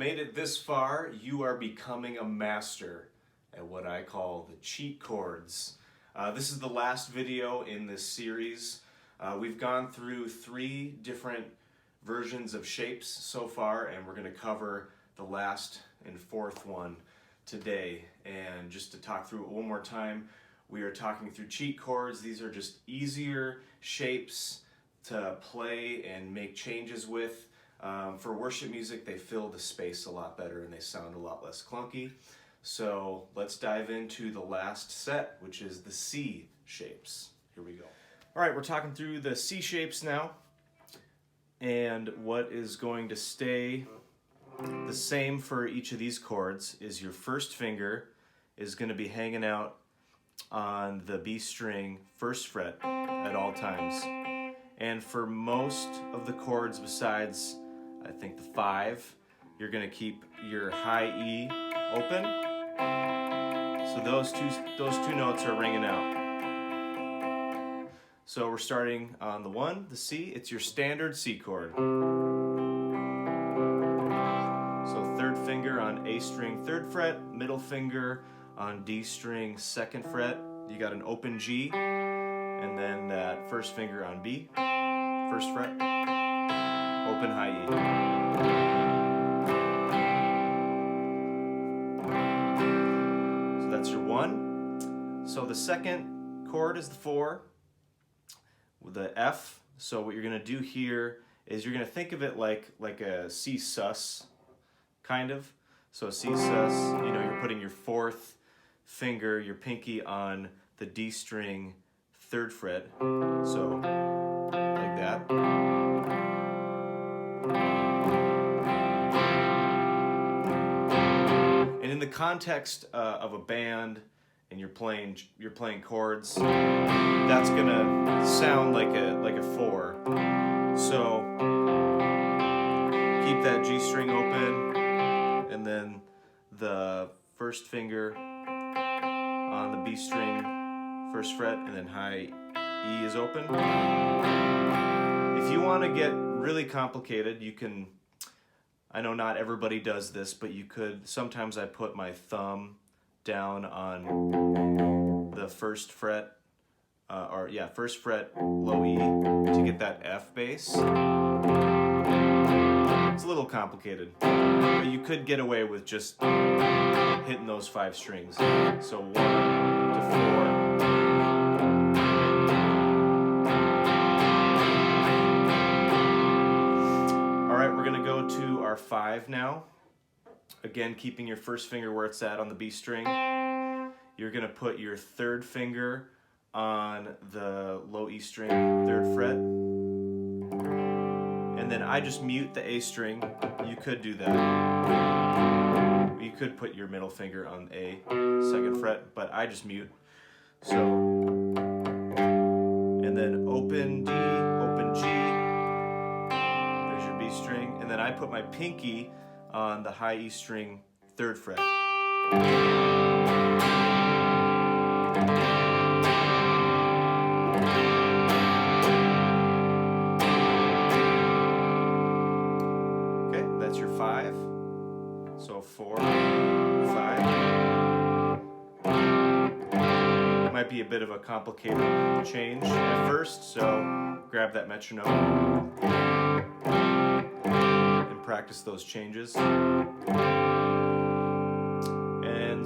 made it this far, you are becoming a master at what I call the cheat chords. This is the last video in this series. We've gone through 3 different versions of shapes so far, and we're going to cover the last and 4th one today. And just to talk through it one more time, we are talking through cheat chords. These are just easier shapes to play and make changes with. For worship music, they fill the space a lot better and they sound a lot less clunky. So let's dive into the last set, which is the C shapes. Here we go. All right, we're talking through the C shapes now. And what is going to stay the same for each of these chords is your first finger is going to be hanging out on the B string 1st fret at all times. And for most of the chords besides, I think, the 5, you're going to keep your high E open. So those two notes are ringing out. So we're starting on the 1, the C. It's your standard C chord. So 3rd finger on A string 3rd fret, middle finger on D string 2nd fret. You got an open G, and then that 1st finger on B, 1st fret, open high E. So that's your 1. So the 2nd chord is the 4 with the F. So what you're going to do here is you're going to think of it like a C sus, kind of. So a C sus, you know, you're putting your 4th finger, your pinky, on the D string 3rd fret. So like that. And in the context of a band and you're playing chords, that's gonna sound like a 4. So keep that G string open, and then the 1st finger on the B string 1st fret, and then high E is open. If you want to get really complicated, you can, I know not everybody does this, but you could, sometimes I put my thumb down on the 1st fret, 1st fret low E to get that F bass. It's a little complicated, but you could get away with just hitting those 5 strings. So 1 to 4. We're going to go to our 5 now. Again, keeping your 1st finger where it's at on the B string. You're going to put your 3rd finger on the low E string 3rd fret. And then I just mute the A string. You could do that. You could put your middle finger on A 2nd fret, but I just mute. So, and then open D, open G. B string, and then I put my pinky on the high E string 3rd fret. Okay, that's your 5. So 4, 5. It might be a bit of a complicated change at first, so grab that metronome. Practice those changes. And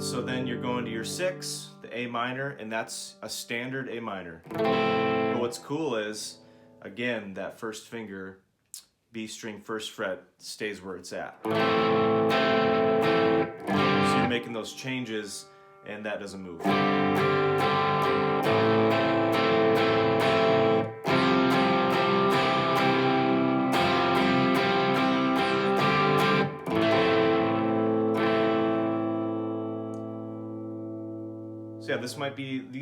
so then you're going to your 6, the A minor, and that's a standard A minor. But what's cool is, again, that 1st finger, B string 1st fret, stays where it's at. So you're making those changes, and that doesn't move. So yeah, these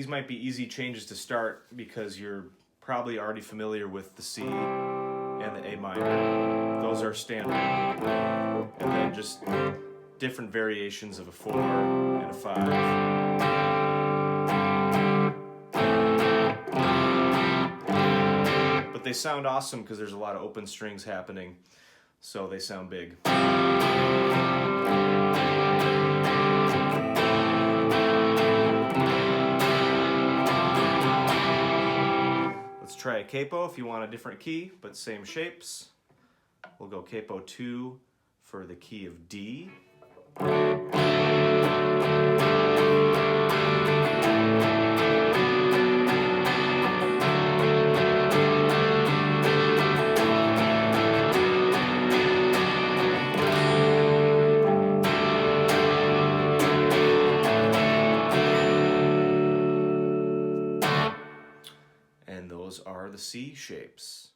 might be easy changes to start because you're probably already familiar with the C and the A minor. Those are standard. And then just different variations of a 4 and a 5. But they sound awesome because there's a lot of open strings happening. so they sound big. Let's try a capo if you want a different key, but same shapes. We'll go capo 2 for the key of D. And those are the C shapes.